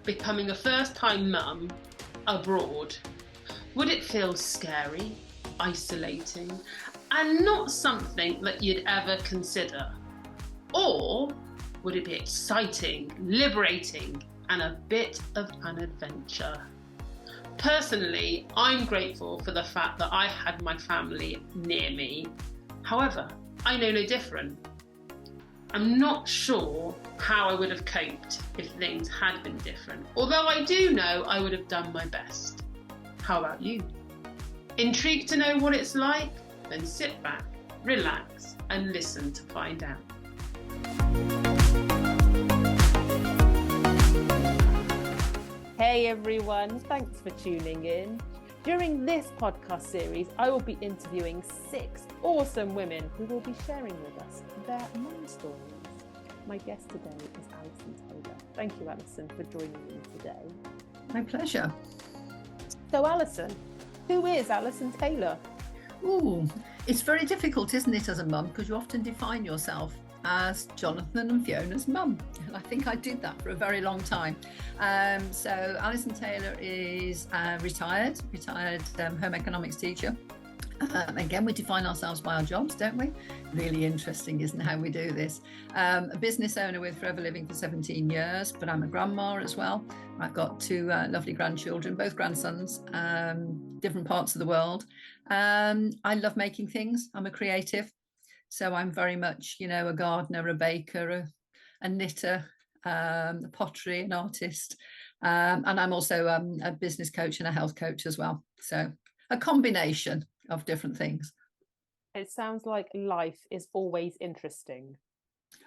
becoming a first-time mum abroad? Would it feel scary, isolating, and not something that you'd ever consider? Or would it be exciting, liberating, and a bit of an adventure? Personally, I'm grateful for the fact that I had my family near me. However, I know no different. I'm not sure how I would have coped if things had been different, although I do know I would have done my best. How about you? Intrigued to know what it's like? Then sit back, relax, and listen to find out. Hey everyone, thanks for tuning in. During this podcast series, I will be interviewing 6 awesome women who will be sharing with us their mum stories. My guest today is Alison Taylor. Thank you, Alison, for joining me today. My pleasure. So, Alison, who is Alison Taylor? Ooh, it's very difficult, isn't it, as a mum, because you often define yourself as Jonathan and Fiona's mum. And I think I did that for a very long time. So Alison Taylor is retired home economics teacher. Again, we define ourselves by our jobs, don't we? Really interesting, isn't it, how we do this? A business owner with Forever Living for 17 years, but I'm a grandma as well. I've got 2 lovely grandchildren, both grandsons, different parts of the world. I love making things. I'm a creative. So I'm very much, a gardener, a baker, a knitter, a pottery, an artist. And I'm also a business coach and a health coach as well. So a combination of different things. It sounds like life is always interesting.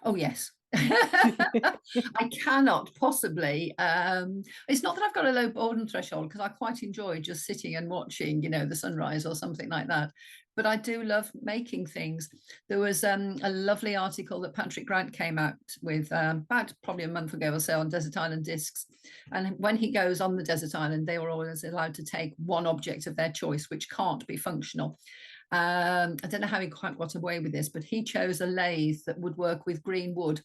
Oh, yes. I cannot possibly. It's not that I've got a low boredom threshold, because I quite enjoy just sitting and watching, the sunrise or something like that. But I do love making things. There was a lovely article that Patrick Grant came out with about probably a month ago or so on desert island discs. And when he goes on the desert island, they were always allowed to take one object of their choice, which can't be functional. I don't know how he quite got away with this, but he chose a lathe that would work with green wood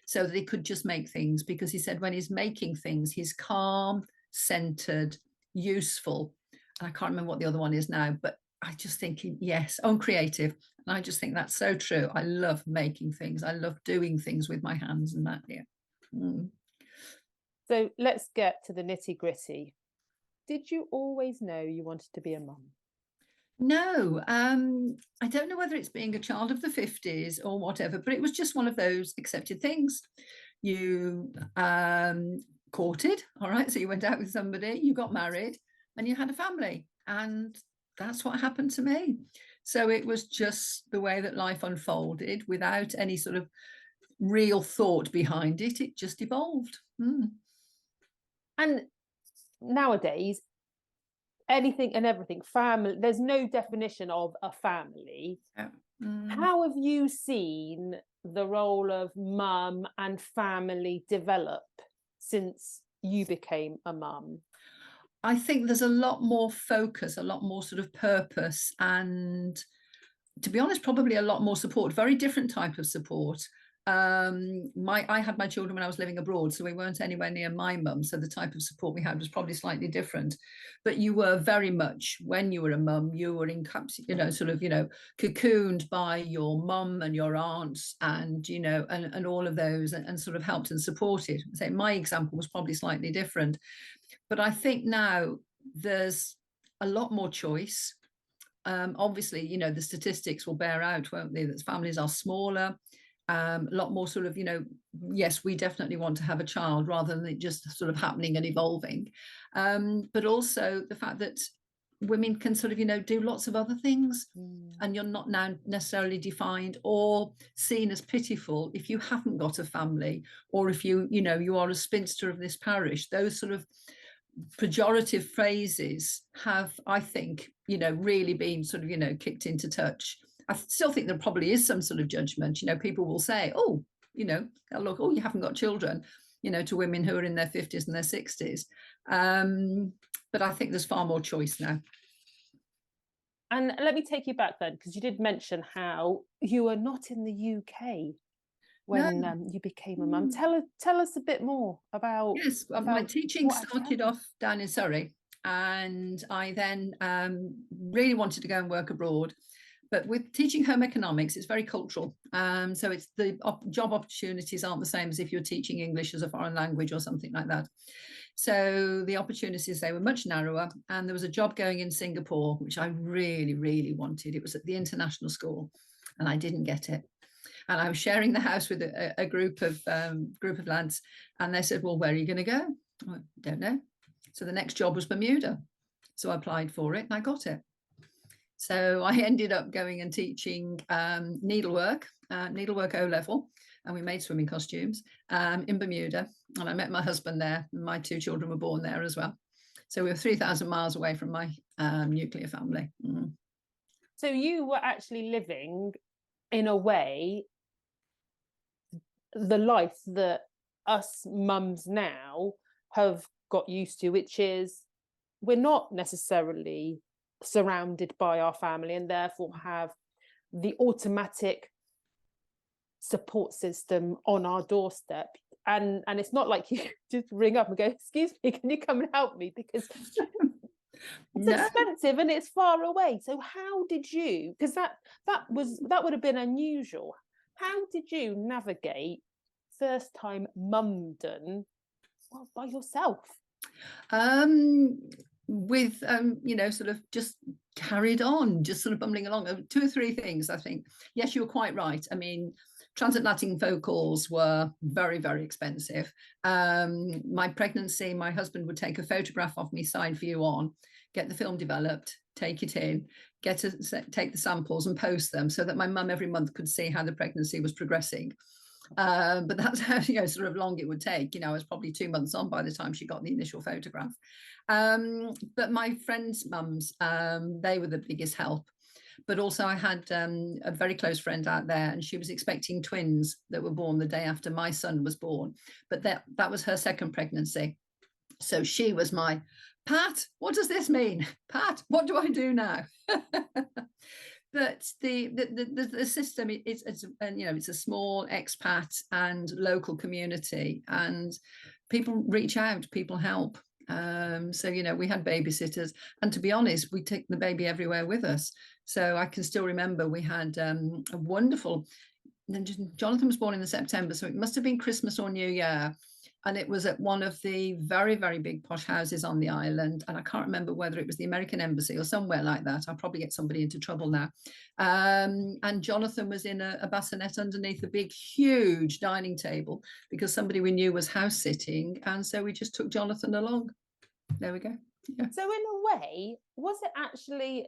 so that he could just make things, because he said when he's making things, he's calm, centered, useful. And I can't remember what the other one is now, but I just think, yes, I'm creative. And I just think that's so true. I love making things. I love doing things with my hands and that. Yeah. So let's get to the nitty gritty. Did you always know you wanted to be a mum? No, I don't know whether it's being a child of the 50s or whatever, but it was just one of those accepted things. You courted, all right, so you went out with somebody, you got married, and you had a family, and that's what happened to me. So it was just the way that life unfolded without any sort of real thought behind it. It just evolved. And nowadays, anything and everything, family, there's no definition of a family. How have you seen the role of mum and family develop since you became a mum? I think there's a lot more focus, a lot more sort of purpose, and to be honest, probably a lot more support, very different type of support. I had my children when I was living abroad, so we weren't anywhere near my mum, so the type of support we had was probably slightly different. But you were very much, when you were a mum, you were cocooned by your mum and your aunts, and and all of those, and sort of helped and supported. So my example was probably slightly different, but I think now there's a lot more choice. Obviously, the statistics will bear out, won't they, that families are smaller. A lot more sort of, yes, we definitely want to have a child rather than it just sort of happening and evolving. But also the fact that women can sort of, do lots of other things, and you're not now necessarily defined or seen as pitiful if you haven't got a family, or if you are a spinster of this parish. Those sort of pejorative phrases have, I think, really been sort of, kicked into touch. I still think there probably is some sort of judgment. People will say, oh, look, oh, you haven't got children, to women who are in their 50s and their 60s. But I think there's far more choice now. And let me take you back then, because you did mention how you are not in the UK. when you became a mum. Tell us a bit more about. Yes, my teaching started off down in Surrey, and I then really wanted to go and work abroad. But with teaching home economics, it's very cultural. So it's the job opportunities aren't the same as if you're teaching English as a foreign language or something like that. So the opportunities, they were much narrower. And there was a job going in Singapore, which I really, really wanted. It was at the international school, and I didn't get it. And I was sharing the house with a group of lads, and they said, well, where are you going to go? I don't know. So the next job was Bermuda. So I applied for it and I got it. So I ended up going and teaching needlework O level, and we made swimming costumes in Bermuda. And I met my husband there, and my 2 children were born there as well. So we were 3,000 miles away from my nuclear family. Mm. So you were actually living, in a way, the life that us mums now have got used to, which is we're not necessarily surrounded by our family and therefore have the automatic support system on our doorstep, and it's not like you just ring up and go, excuse me, can you come and help me, because it's expensive and it's far away. So how did you, because that would have been unusual, how did you navigate first time mumdom by yourself? With sort of just carried on, just sort of bumbling along. 2 or 3 things, I think. Yes, you were quite right. I mean, transatlantic phone calls were very, very expensive. My pregnancy, my husband would take a photograph of me side view on, get the film developed, take it in, take the samples and post them so that my mum every month could see how the pregnancy was progressing. But that's how sort of long it would take. I was probably 2 months on by the time she got the initial photograph. But my friends' mums, they were the biggest help. But also I had a very close friend out there, and she was expecting twins that were born the day after my son was born. But that was her second pregnancy. So she was my, Pat, what does this mean? Pat, what do I do now? But the system it's a small expat and local community, and people reach out, people help. So we had babysitters, and to be honest, we take the baby everywhere with us. So I can still remember we had a wonderful. Jonathan was born in September, so it must have been Christmas or New Year. And it was at one of the very, very big posh houses on the island. And I can't remember whether it was the American Embassy or somewhere like that. I'll probably get somebody into trouble now. And Jonathan was in a bassinet underneath a big, huge dining table because somebody we knew was house sitting. And so we just took Jonathan along. There we go. Yeah. So in a way, was it actually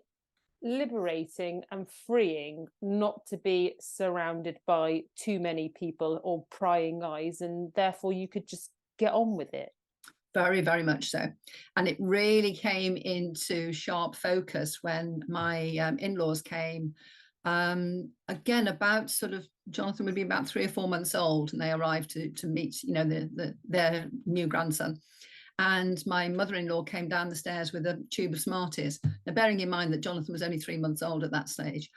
liberating and freeing not to be surrounded by too many people or prying eyes, and therefore you could just get on with it? Very, very much so. And it really came into sharp focus when my in-laws came. Again, about sort of, Jonathan would be about 3 or 4 months old, and they arrived to meet their new grandson. And my mother-in-law came down the stairs with a tube of Smarties. Now, bearing in mind that Jonathan was only 3 months old at that stage.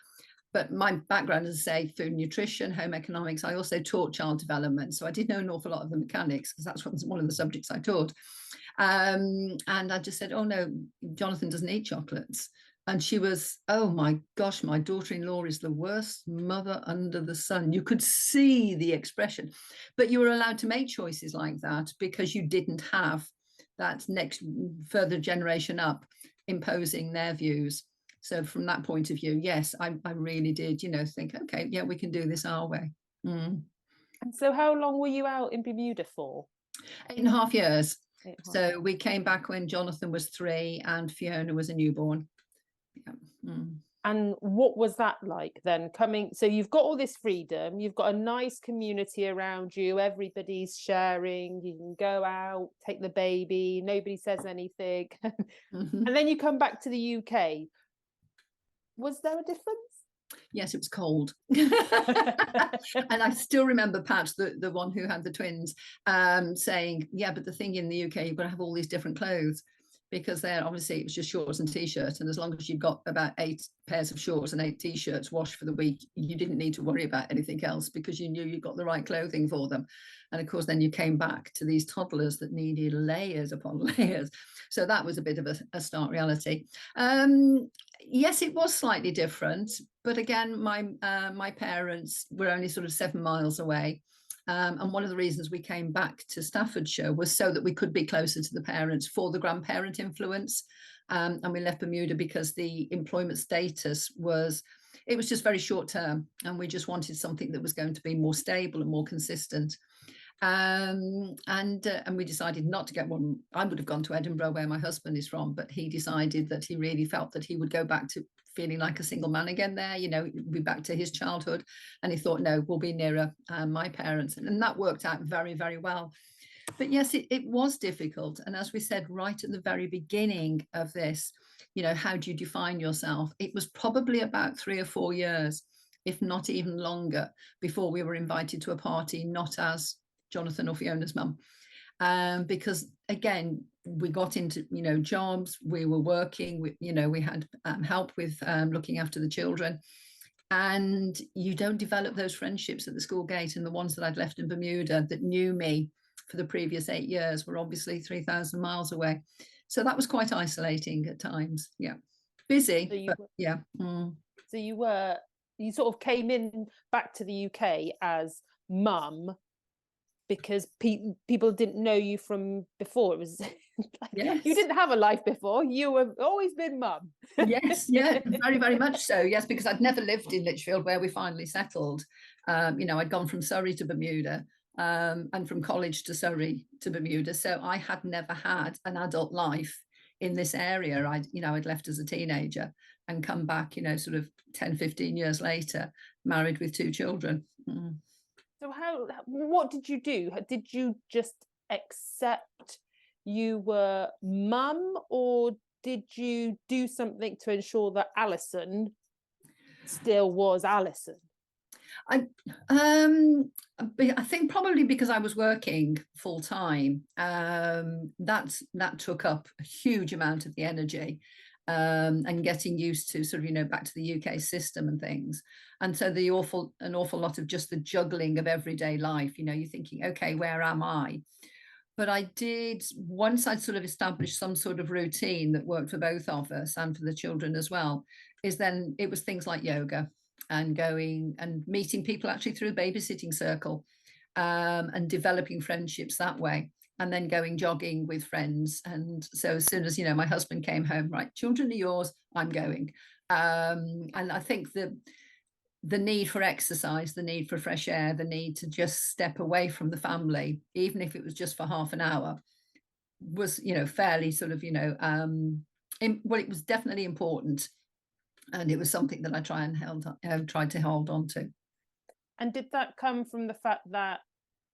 But my background, as I say, food and nutrition, home economics. I also taught child development. So I did know an awful lot of the mechanics, because that's one of the subjects I taught. And I just said, oh, no, Jonathan doesn't eat chocolates. And she was, oh, my gosh, my daughter-in-law is the worst mother under the sun. You could see the expression. But you were allowed to make choices like that because you didn't have that next further generation up imposing their views. So from that point of view, yes, I really did, think, okay, yeah, we can do this our way. Mm. And so how long were you out in Bermuda for? 8.5 years. So we came back when Jonathan was 3 and Fiona was a newborn. Yeah. Mm. And what was that like then coming? So you've got all this freedom, you've got a nice community around you, everybody's sharing, you can go out, take the baby, nobody says anything. Mm-hmm. And then you come back to the UK. Was there a difference? Yes, it was cold. And I still remember Pat, the one who had the twins, saying, yeah, but the thing in the UK, you've got to have all these different clothes. because then obviously it was just shorts and t-shirts, and as long as you'd got about 8 pairs of shorts and 8 t-shirts washed for the week, you didn't need to worry about anything else, because you knew you got the right clothing for them. And of course then you came back to these toddlers that needed layers upon layers. So that was a bit of a stark reality. Yes, it was slightly different, but again, my parents were only sort of 7 miles away. And one of the reasons we came back to Staffordshire was so that we could be closer to the parents for the grandparent influence. And we left Bermuda because the employment status was just very short term, and we just wanted something that was going to be more stable and more consistent. And we decided not to get one. I would have gone to Edinburgh, where my husband is from, but he decided that he really felt that he would go back to feeling like a single man again there, be back to his childhood. And he thought, no, we'll be nearer my parents. And that worked out very, very well. But yes, it was difficult. And as we said right at the very beginning of this, how do you define yourself? It was probably about 3 or 4 years, if not even longer, before we were invited to a party, not as Jonathan or Fiona's mum. Because again, we got into jobs, we were working, we had help with looking after the children, and you don't develop those friendships at the school gate. And the ones that I'd left in Bermuda that knew me for the previous 8 years were obviously 3,000 miles away. So that was quite isolating at times. Yeah, busy, but yeah. So you sort of came in back to the UK as mum, because people didn't know you from before. It was like, yes. You didn't have a life before. You have always been mum. Yes, yeah, very, very much so. Yes, because I'd never lived in Lichfield, where we finally settled. I'd gone from Surrey to Bermuda, and from college to Surrey to Bermuda. So I had never had an adult life in this area. I'd left as a teenager and come back, sort of 10, 15 years later, married with 2 children. So what did you do? Did you just accept you were mum, or did you do something to ensure that Alison still was Alison? I think probably because I was working full time, that took up a huge amount of the energy. And getting used to sort of, back to the UK system and things. And so an awful lot of just the juggling of everyday life, you're thinking, okay, where am I? But I did, once I'd sort of established some sort of routine that worked for both of us and for the children as well, then it was things like yoga and going and meeting people actually through a babysitting circle, and developing friendships that way. And then going jogging with friends. And so as soon as, my husband came home, right, children are yours, I'm going. And I think the need for exercise, the need for fresh air, the need to just step away from the family, even if it was just for half an hour, was, fairly sort of, well, it was definitely important. And it was something that I tried to hold on to. And did that come from the fact that,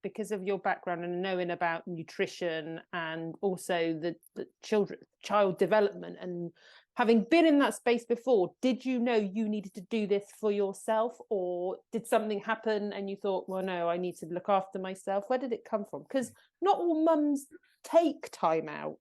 because of your background and knowing about nutrition and also the child development, and having been in that space before, did you know you needed to do this for yourself, or did something happen and you thought, well, no, I need to look after myself? Where did it come from? Because not all mums take time out.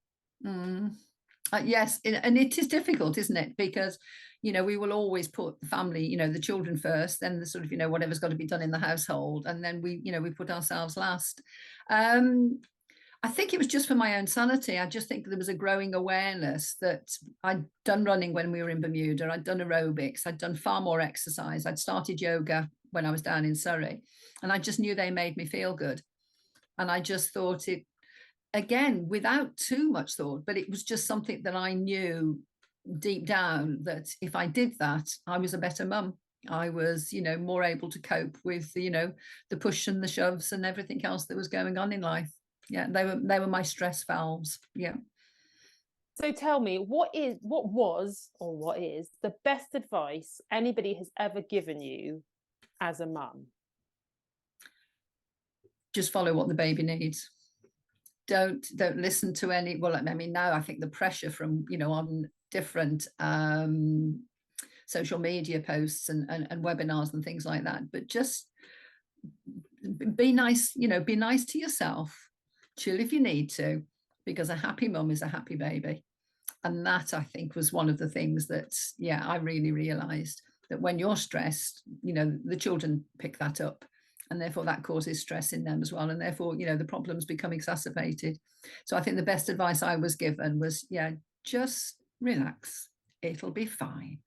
Yes, and it is difficult, isn't it? Because we will always put the family, the children first, then the sort of, whatever's got to be done in the household, and then we put ourselves last. I think it was just for my own sanity. I just think there was a growing awareness that I'd done running when we were in Bermuda, I'd done aerobics, I'd done far more exercise, I'd started yoga when I was down in Surrey, and I just knew they made me feel good. And I just thought it, again, without too much thought, but it was just something that I knew deep down, that if I did that, I was a better mum. I was, more able to cope with, the push and the shoves and everything else that was going on in life. Yeah, they were my stress valves. Yeah. So tell me, what is the best advice anybody has ever given you as a mum? Just follow what the baby needs. Don't listen to any, well, I mean, now I think the pressure from, on different social media posts and webinars and things like that, but just be nice, be nice to yourself, chill if you need to, because a happy mum is a happy baby. And that, I think, was one of the things that, yeah, I really realized that when you're stressed, you know, the children pick that up, and therefore that causes stress in them as well, and therefore, you know, the problems become exacerbated. So I think the best advice I was given was, yeah, just relax, it'll be fine.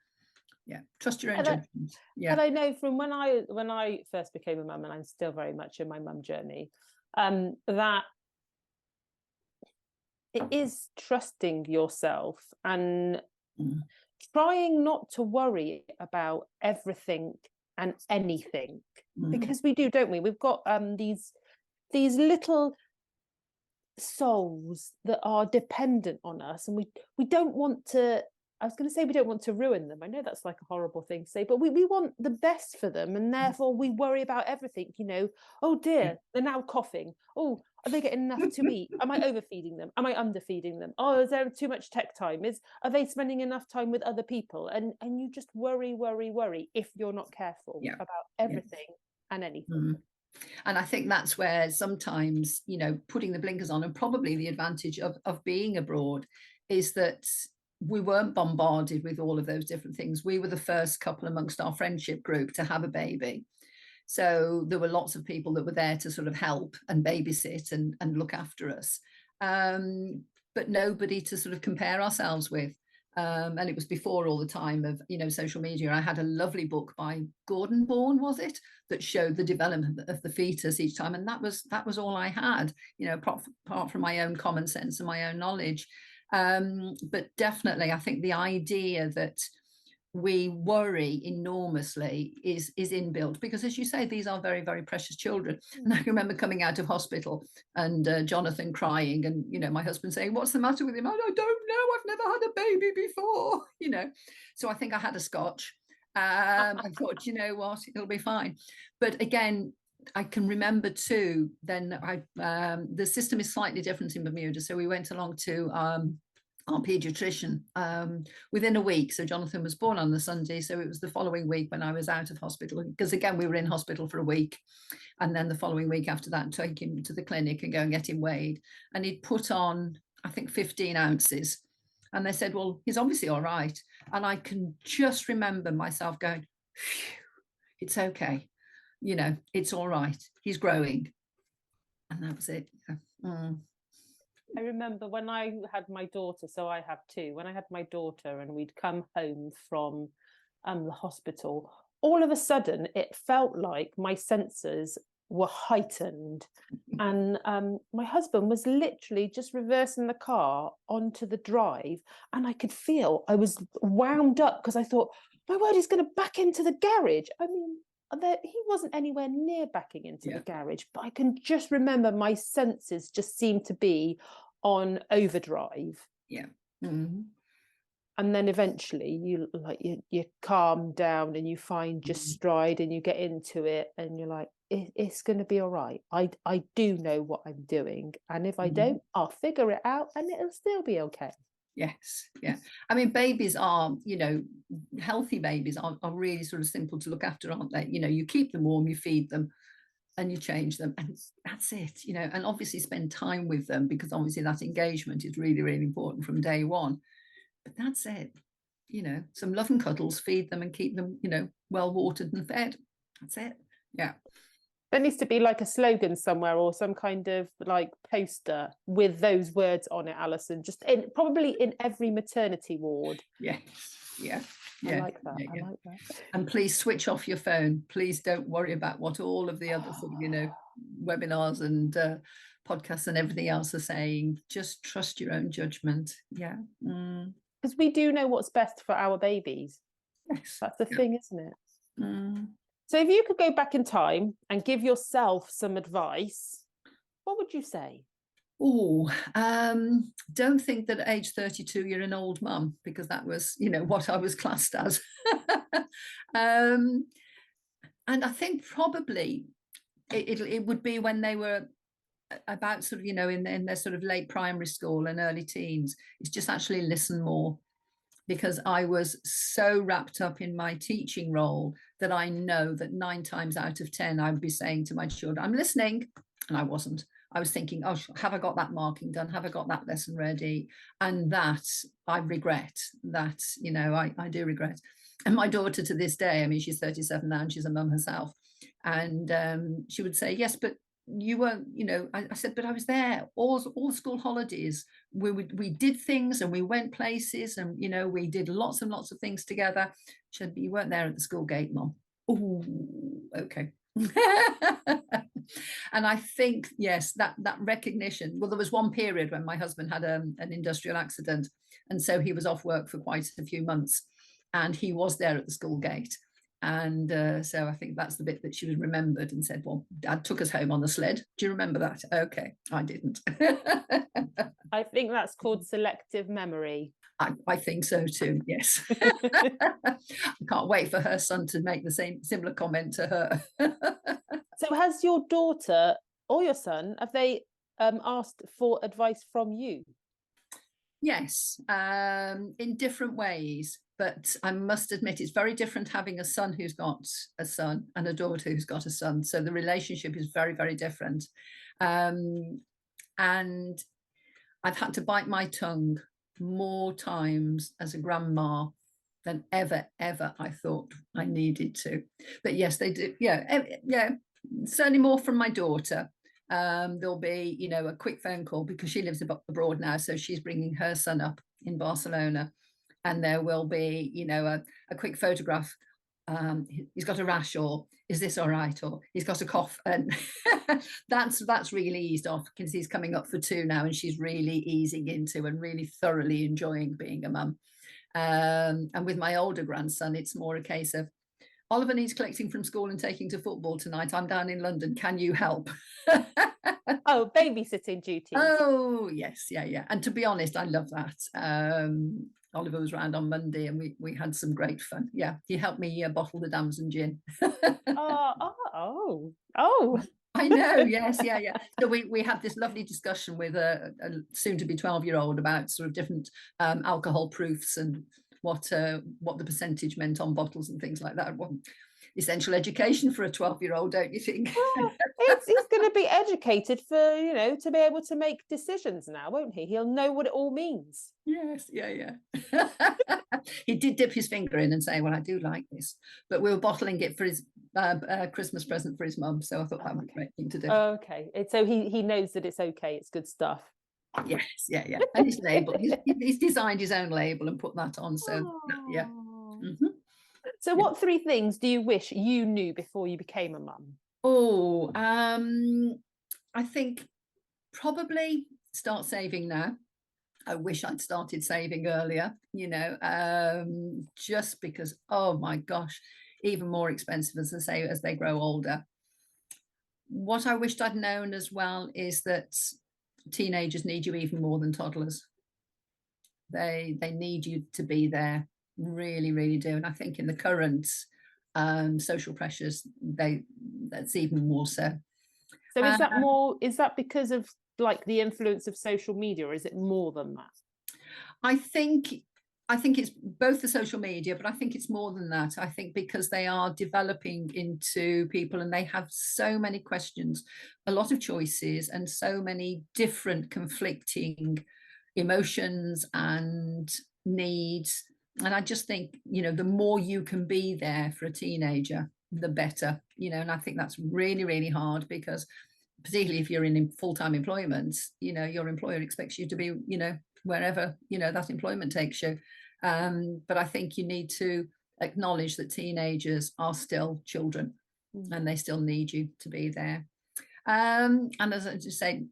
Yeah, trust your own judgment. Yeah. And I know from when I first became a mum, and I'm still very much in my mum journey, that it is trusting yourself and trying not to worry about everything and anything, because we do, don't we? We've got these little souls that are dependent on us, and we don't want to, I was going to say we don't want to ruin them. I know that's like a horrible thing to say, but we want the best for them, and therefore we worry about everything, you know. Oh dear, they're now coughing. Oh, are they getting enough to eat? Am I overfeeding them? Am I underfeeding them? Oh, is there too much tech time? Are they spending enough time with other people? And you just worry if you're not careful about everything and anything. And I think that's where sometimes, you know, putting the blinkers on, and probably the advantage of being abroad is that we weren't bombarded with all of those different things. We were the first couple amongst our friendship group to have a baby. So there were lots of people that were there to sort of help and babysit and look after us. But nobody to sort of compare ourselves with. And it was before all the time of, you know, social media. I had a lovely book by Gordon Bourne, was it, that showed the development of the fetus each time. And that was all I had, you know, apart from my own common sense and my own knowledge. But definitely, I think the idea that we worry enormously is inbuilt, because, as you say, these are very, very precious children. And I remember coming out of hospital and Jonathan crying, and, you know, my husband saying, "What's the matter with him?" "I don't know, I've never had a baby before," you know. So I think I had a scotch. I thought, you know what, it'll be fine. But again, I can remember too, then the system is slightly different in Bermuda. So we went along to our paediatrician within a week. So Jonathan was born on the Sunday. So it was the following week when I was out of hospital, because again, we were in hospital for a week. And then the following week after that, take him to the clinic and go and get him weighed. And he'd put on, I think, 15 ounces. And they said, well, he's obviously all right. And I can just remember myself going, it's okay. You know, it's all right. He's growing. And that was it. I remember when I had my daughter, so I have two, when I had my daughter and we'd come home from the hospital, all of a sudden it felt like my senses were heightened. And my husband was literally just reversing the car onto the drive, and I could feel I was wound up, because I thought, my word, he's going to back into the garage. I mean, he wasn't anywhere near backing into the garage, but I can just remember my senses just seemed to be on overdrive. And then eventually you calm down and you find your stride and you get into it, and you're like, it's going to be all right. I do know what I'm doing, and if I don't, I'll figure it out and it'll still be okay. Yes. Yeah. I mean, babies are, you know, healthy babies are really sort of simple to look after, aren't they? You know, you keep them warm, you feed them, and you change them, and that's it, you know. And obviously spend time with them, because obviously that engagement is really, really important from day one. But that's it, you know, some love and cuddles, feed them and keep them, you know, well watered and fed. That's it. Yeah. There needs to be like a slogan somewhere, or some kind of like poster with those words on it, Alison, just probably in every maternity ward. Yes. Yeah. I like that. I like that. And please switch off your phone. Please don't worry about what all of the other sort of, you know, webinars and podcasts and everything else are saying. Just trust your own judgment. Yeah. Because we do know what's best for our babies. Yes. That's the thing, isn't it? So if you could go back in time and give yourself some advice, what would you say? Oh, don't think that at age 32 you're an old mum, because that was, you know, what I was classed as. And I think probably it would be when they were about sort of, you know, in their sort of late primary school and early teens, it's just actually listen more, because I was so wrapped up in my teaching role that I know that 9 times out of 10 I would be saying to my children, I'm listening, and I wasn't. I was thinking, oh, have I got that marking done? Have I got that lesson ready? And that I regret, that, you know, I do regret. And my daughter to this day, I mean, she's 37 now and she's a mum herself. And she would say, yes, but you weren't, you know, I said, but I was there all school holidays. We did things and we went places and, you know, we did lots and lots of things together. She said, but you weren't there at the school gate, Mum. Oh, okay. And I think, yes, that recognition. Well, there was one period when my husband had an industrial accident, and so he was off work for quite a few months, and he was there at the school gate. And so I think that's the bit that she was remembered and said, well, Dad took us home on the sled. Do you remember that? Okay, I didn't. I think that's called selective memory. I think so too, yes. I can't wait for her son to make the similar comment to her. So has your daughter or your son, have they asked for advice from you? Yes, in different ways. But I must admit, it's very different having a son who's got a son and a daughter who's got a son. So the relationship is very, very different. And I've had to bite my tongue more times as a grandma than ever I thought I needed to. But yes, they do. Yeah, certainly more from my daughter. There'll be, you know, a quick phone call because she lives abroad now, so she's bringing her son up in Barcelona, and there will be, you know, a quick photograph. He's got a rash, or is this all right, or he's got a cough, and that's really eased off because he's coming up for 2 now, and she's really easing into and really thoroughly enjoying being a mum. And with my older grandson, it's more a case of, Oliver needs collecting from school and taking to football tonight. I'm down in London. Can you help? Oh, babysitting duties. Oh, yes. Yeah. And to be honest, I love that. Oliver was round on Monday and we had some great fun. Yeah, he helped me bottle the damson gin. Oh. I know, yes, yeah. So we had this lovely discussion with a soon-to-be 12-year-old about sort of different alcohol proofs and what the percentage meant on bottles and things like that. Well, essential education for a 12-year-old, don't you think? Well, he's going to be educated for, you know, to be able to make decisions now, won't he? He'll know what it all means. Yes, yeah. He did dip his finger in and say, well, I do like this, but we were bottling it for his Christmas present for his mum, so I thought that would be a great thing to do. Okay, so he knows that it's okay, it's good stuff. Yes, yeah. And his label, he's designed his own label and put that on, so yeah. Mm-hmm. So what 3 things do you wish you knew before you became a mum? Oh, I think probably start saving now. I wish I'd started saving earlier, you know, just because, oh my gosh, even more expensive, as I say, as they grow older. What I wished I'd known as well is that teenagers need you even more than toddlers. They need you to be there, really do. And I think in the current social pressures, that's even more so. So is that because of like the influence of social media, or is it more than that? I think it's both the social media, but I think it's more than that. I think because they are developing into people and they have so many questions, a lot of choices, and so many different conflicting emotions and needs. And I just think, you know, the more you can be there for a teenager, the better, you know. And I think that's really hard because particularly if you're in full-time employment, you know, your employer expects you to be, you know, wherever, you know, that employment takes you. But I think you need to acknowledge that teenagers are still children and they still need you to be there. And as I just say,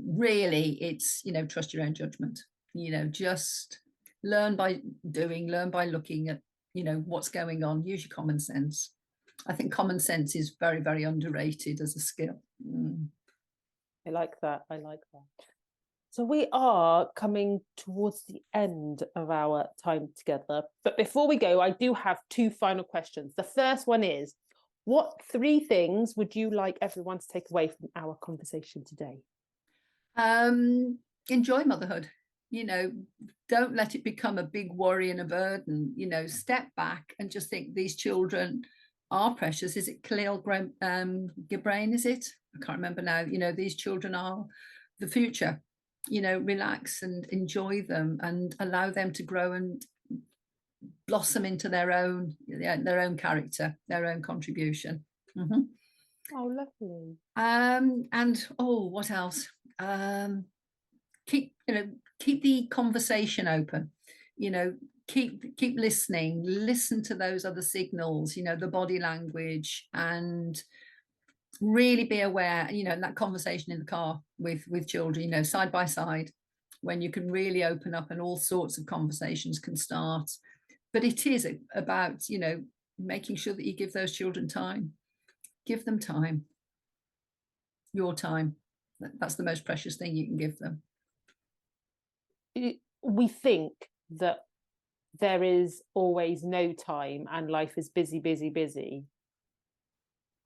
really, it's, you know, trust your own judgment, you know, just learn by doing, learn by looking at, you know, what's going on, use your common sense. I think common sense is very underrated as a skill. I like that. So we are coming towards the end of our time together. But before we go, I do have 2 final questions. The first one is, what 3 things would you like everyone to take away from our conversation today? Enjoy motherhood. You know, don't let it become a big worry and a burden. You know, step back and just think these children are precious. Is it Khalil Gibran, is it? I can't remember now, these children are the future, relax and enjoy them and allow them to grow and blossom into their own character, their own contribution. Mm-hmm. Oh, lovely. And what else? Keep the conversation open. Keep listening. Listen to those other signals. The body language, and really be aware. That conversation in the car with children. Side by side, when you can really open up, and all sorts of conversations can start. But it is about making sure that you give those children time. Give them time. Your time. That's the most precious thing you can give them. We think that there is always no time and life is busy, busy, busy.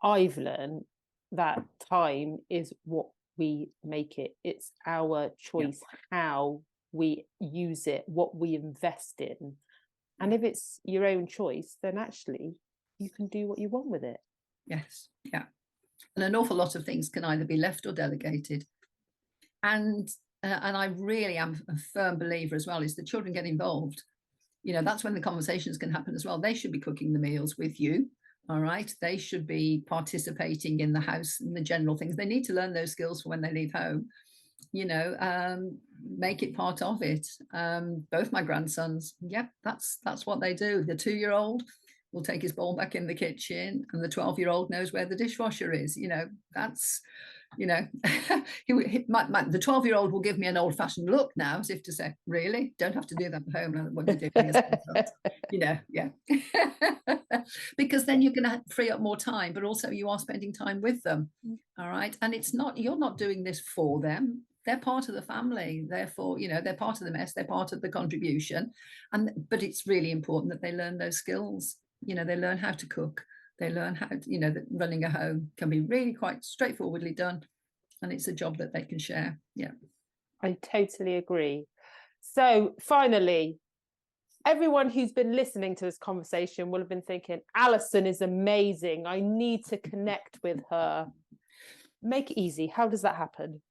I've learned that time is what we make it. It's our choice how we use it, what we invest in. And if it's your own choice, then actually you can do what you want with it. Yes. Yeah. And an awful lot of things can either be left or delegated. And I really am a firm believer as well, is the children get involved. That's when the conversations can happen as well. They should be cooking the meals with you. All right. They should be participating in the house and the general things. They need to learn those skills for when they leave home. Make it part of it. Both my grandsons, that's what they do. The 2-year-old will take his bowl back in the kitchen, and the 12-year-old knows where the dishwasher is. That's the 12-year-old will give me an old-fashioned look now, as if to say, really, don't have to do that at home. What you're doing is because then you're going to free up more time, but also you are spending time with them. All right. And you're not doing this for them. They're part of the family. Therefore, they're part of the mess. They're part of the contribution. But it's really important that they learn those skills. They learn how to cook. They learn how to, that running a home can be really quite straightforwardly done. And it's a job that they can share. Yeah. I totally agree. So finally, everyone who's been listening to this conversation will have been thinking, Alison is amazing. I need to connect with her. Make it easy. How does that happen?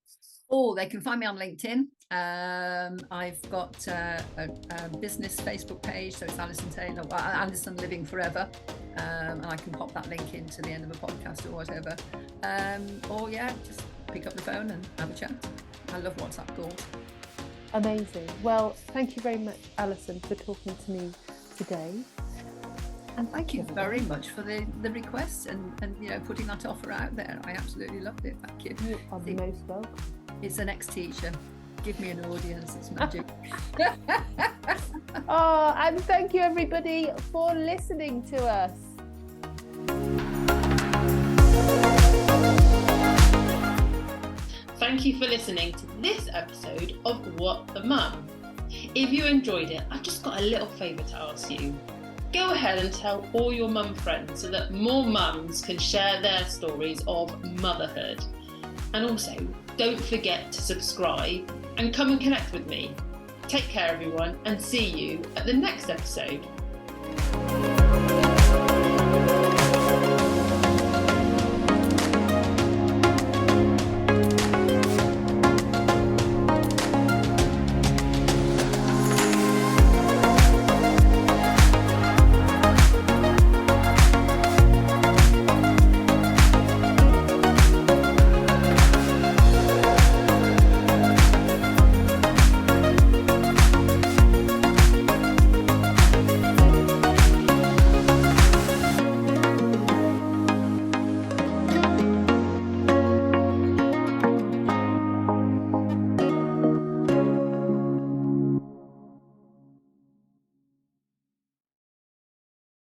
They can find me on LinkedIn. I've got a business Facebook page, so it's Alison Taylor, Alison Living Forever, and I can pop that link into the end of a podcast or whatever. Just pick up the phone and have a chat. I love WhatsApp calls. Amazing. Well, thank you very much, Alison, for talking to me today. And thank you very much for the request and putting that offer out there. I absolutely loved it. Thank you. You are most welcome. It's an ex-teacher. Give me an audience. It's magic. And thank you everybody for listening to us. Thank you for listening to this episode of What the Mum. If you enjoyed it, I've just got a little favour to ask you. Go ahead and tell all your mum friends so that more mums can share their stories of motherhood. And also, don't forget to subscribe and come and connect with me. Take care, everyone, and see you at the next episode.